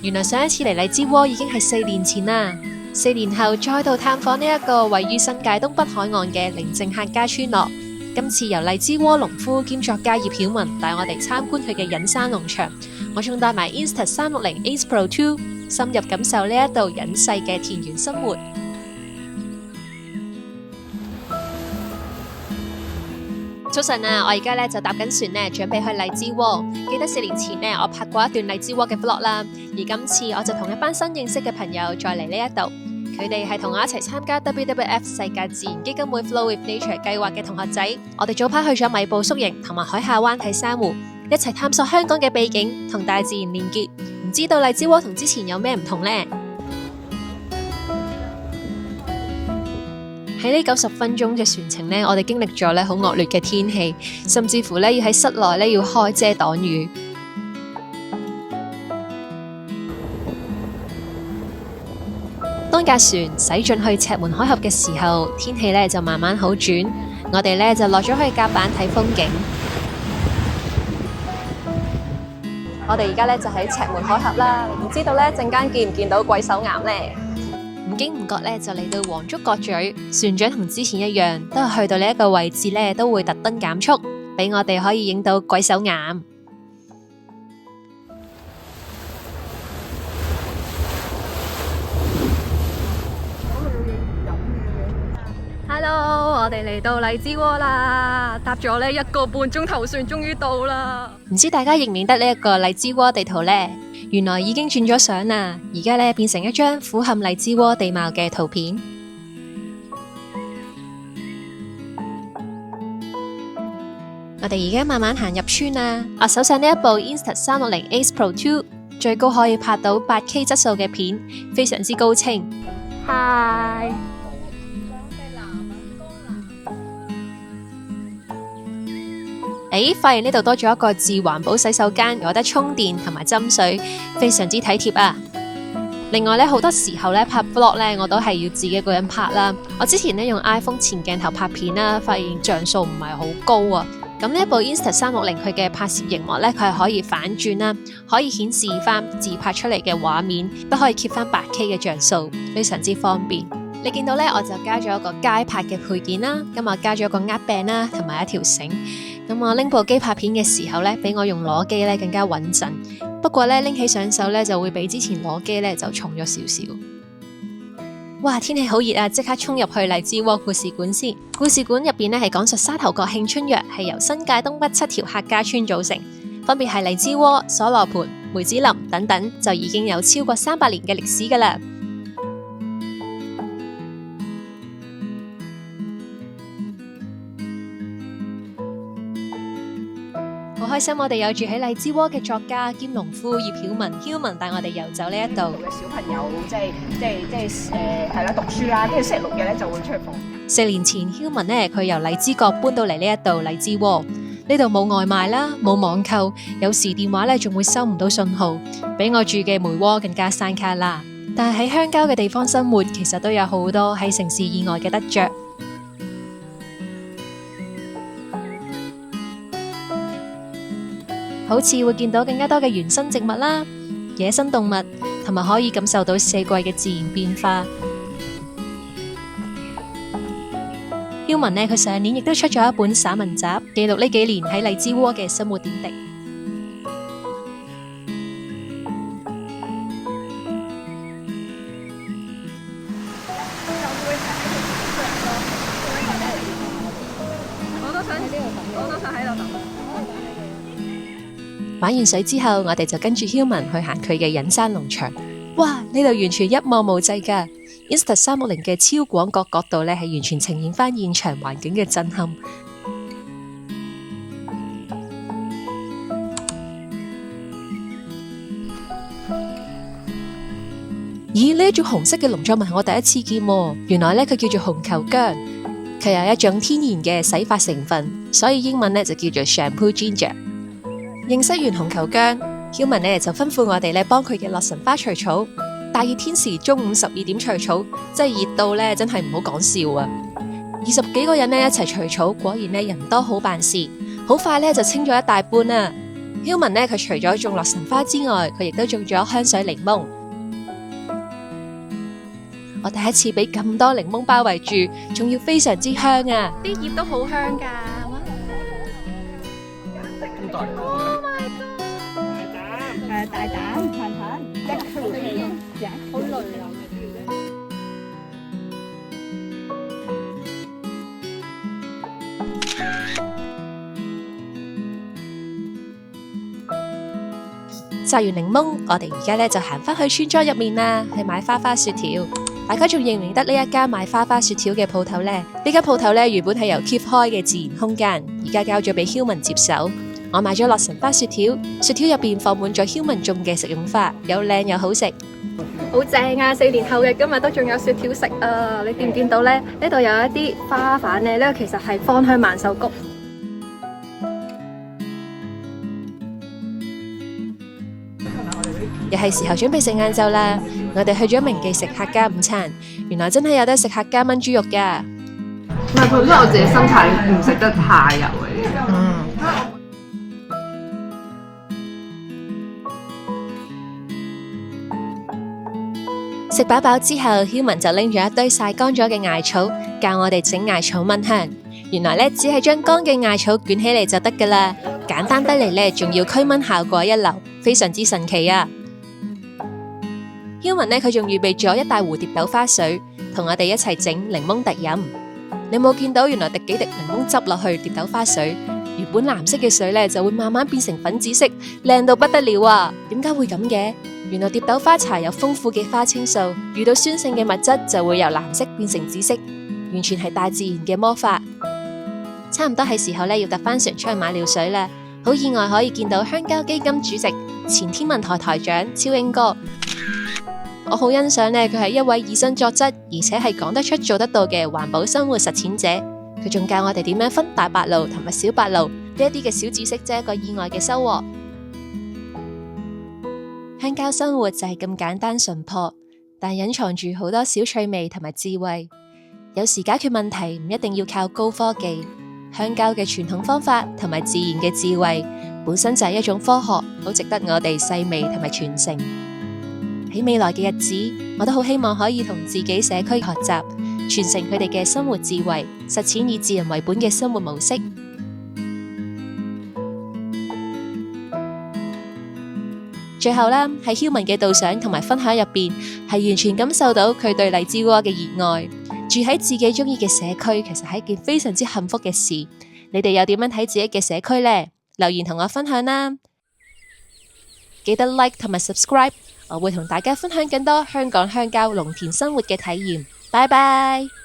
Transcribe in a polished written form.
原來上一次嚟荔枝窩已經係4年前啦。4年後再度探訪呢一個位於新界東北海岸嘅寧靜客家村落。今次由荔枝窩農夫兼作家葉曉文帶我哋參觀佢嘅隱山農場，我仲帶埋 Insta360 Ace Pro 2，深入感受呢一度隱世嘅田園生活。早晨啊，我而家就搭緊船準備去荔枝窩。記得4年前我拍過一段荔枝窩嘅 vlog 啦，而今次我就同一班新認識嘅朋友再嚟呢一度。佢哋係同我一齊參加 WWF 世界自然基金會 Flow with Nature 計劃嘅同學仔。我哋早排去咗米埔宿營同埋海下灣睇珊瑚，一齊探索香港嘅秘境同大自然連結。唔知道荔枝窩同之前有咩唔同呢？喺呢90分鐘嘅船程我哋經歷咗好惡劣嘅天氣，甚至乎要喺室內要開遮擋雨。當架船駛進去赤門海峽嘅時候，天氣就慢慢好轉，我哋就落咗去甲板睇風景。我哋而家就喺赤門海峽啦，唔知道陣間見唔見到鬼手岩呢？唔經唔覺就嚟到黃竹角咀，船長同之前一樣，都係去到呢一個位置都會特登減速，俾我哋可以影到鬼手岩。Hello， 我哋嚟到荔枝窩啦，搭咗1個半鐘頭船，終於到啦。唔知大家認唔認得呢一個荔枝窩地圖呢？原來已經轉咗相啦，而家變成一張俯瞰荔枝窩地貌嘅圖片。我哋而家慢慢行入村啦。我手上呢一部 Insta360 Ace Pro 2，最高可以拍到8K 質素嘅片，非常之高清。Hi。發現呢度多咗一個自環保洗手間，有得充電同埋斟水，非常之體貼啊！另外好多時候拍 vlog 我都係要自己一個人拍啦。我之前用 iPhone 前鏡頭拍片啦，發現像素唔係好高啊。咁呢部 Insta360佢嘅拍攝熒幕佢係可以反轉啦，可以顯示翻自拍出嚟嘅畫面，都可以 keep 翻8K 嘅像素，非常之方便。你見到我就加咗一個街拍嘅配件啦，咁我加咗個握柄啦，同埋一條繩。咁我拎部機拍片嘅時候比我用攞機更加穩陣。不過拎起上手就會比之前攞機就重咗少少。哇，天氣好熱啊！即刻衝入去荔枝窩故事館先。故事館入邊係講述沙頭角慶春約係由新界東北7條客家村組成，分別係荔枝窩、鎖羅盆、梅子林等等，就已經有超過300年嘅歷史噶啦。好開心，我哋有住喺荔枝窩嘅作家兼農夫葉曉文帶我哋遊走呢一度。嘅小朋友係啦，讀書啦，跟住星期6日就會出去放。4年前，曉文佢由荔枝角搬到嚟呢一度荔枝窩，呢度冇外賣啦，冇網購，有時電話仲會收唔到信號，比我住嘅梅窩更加山卡啦。但係喺鄉郊嘅地方生活，其實都有好多喺城市以外嘅得着。好似會見到更加多嘅原生植物啦、野生動物，同埋可以感受到4季嘅自然變化。曉文佢上年亦都出咗一本散文集，記錄呢幾年喺荔枝窩嘅生活點滴。我都想喺度等。玩完水之後，我哋就跟住曉文去行佢嘅隱山農場。哇！呢度完全一望無際噶 ，Insta360 嘅超廣角角度係完全呈現翻現場環境嘅震撼。咦？呢一種紅色嘅農作物係我第一次見喎，原來佢叫做紅球薑，佢有一種天然嘅洗髮成分，所以英文就叫做 Shampoo Ginger。認識完紅球薑，曉文就吩咐我哋幫佢嘅洛神花除草。大熱天時中午12點除草，真係熱到真係唔好講笑啊！20幾個人一齊除草，果然人多好辦事，好快就清咗一大半啦。Human 呢，佢除咗種洛神花之外，佢亦都種咗香水檸檬。我第一次俾咁多檸檬包圍住，仲要非常之香啊！啲葉都好香㗎。大膽，彈彈，一條氣，好累啊！摘完檸檬，我哋而家咧就行返去村莊入面啦，去買花花雪條。大家仲認唔認得呢一間賣花花雪條嘅鋪頭呢？呢間鋪頭咧原本係由 Keith 開嘅自然空間，而家交咗俾 Human 接手。我買咗洛神花雪條，雪條入邊放滿咗 Human 種嘅食用花，又靚又好食，好正啊！4年後嘅今日都仲有雪條食啊！你見唔見到呢？呢度有一啲花瓣呢，呢個其實係芳香萬壽菊。又係時候準備食晏晝啦。我哋去咗明記食客家午餐，原來真係有得食客家炆豬肉㗎。唔係，本身我自己身體唔食得太油嘅。食飽飽之後，Human 就拎咗一堆曬乾咗嘅艾草，教我哋整艾草炆香。原來呢，只係將乾嘅艾草捲起嚟就得㗎啦，簡單得嚟呢，仲要驅蚊效果一流，非常之神奇啊！Human 呢，佢仲預備咗一大壺蝶豆花水，同我哋一齊整檸檬特飲。你冇見到原來滴幾滴檸檬汁落去蝶豆花水，原本藍色嘅水呢，就會慢慢變成粉紫色，靚到不得了啊！點解會咁嘅？原來蝶豆花茶有豐富嘅花青素，遇到酸性嘅物質就會由藍色變成紫色，完全係大自然嘅魔法。差唔多係時候呢，要搭返船出去買尿水啦。好意外可以見到香蕉基金主席、前天文台台長超英哥。我好欣賞呢，佢係一位以身作則，而且係講得出做得到嘅環保生活實踐者。佢仲教我哋點樣分大白鷺同埋小白鷺，呢一啲嘅小知識，即係一個意外嘅收穫。鄉郊生活就係咁簡單純樸，但隱藏住好多小趣味同埋智慧。有時解決問題唔一定要靠高科技，鄉郊嘅傳統方法同埋自然嘅智慧本身就係一種科學，好值得我哋細味同埋傳承。喺未來嘅日子，我都好希望可以同自己社區學習，傳承佢哋嘅生活智慧，實踐以自然為本嘅生活模式。最後啦，喺 Human 嘅導賞同埋分享入邊，係完全感受到佢對荔枝窩嘅熱愛。住喺自己中意嘅社區，其實係一件非常之幸福嘅事。你哋又點樣睇自己嘅社區呢？留言同我分享啦！記得 like 同埋 subscribe， 我會同大家分享更多香港鄉郊農田生活嘅體驗。拜拜。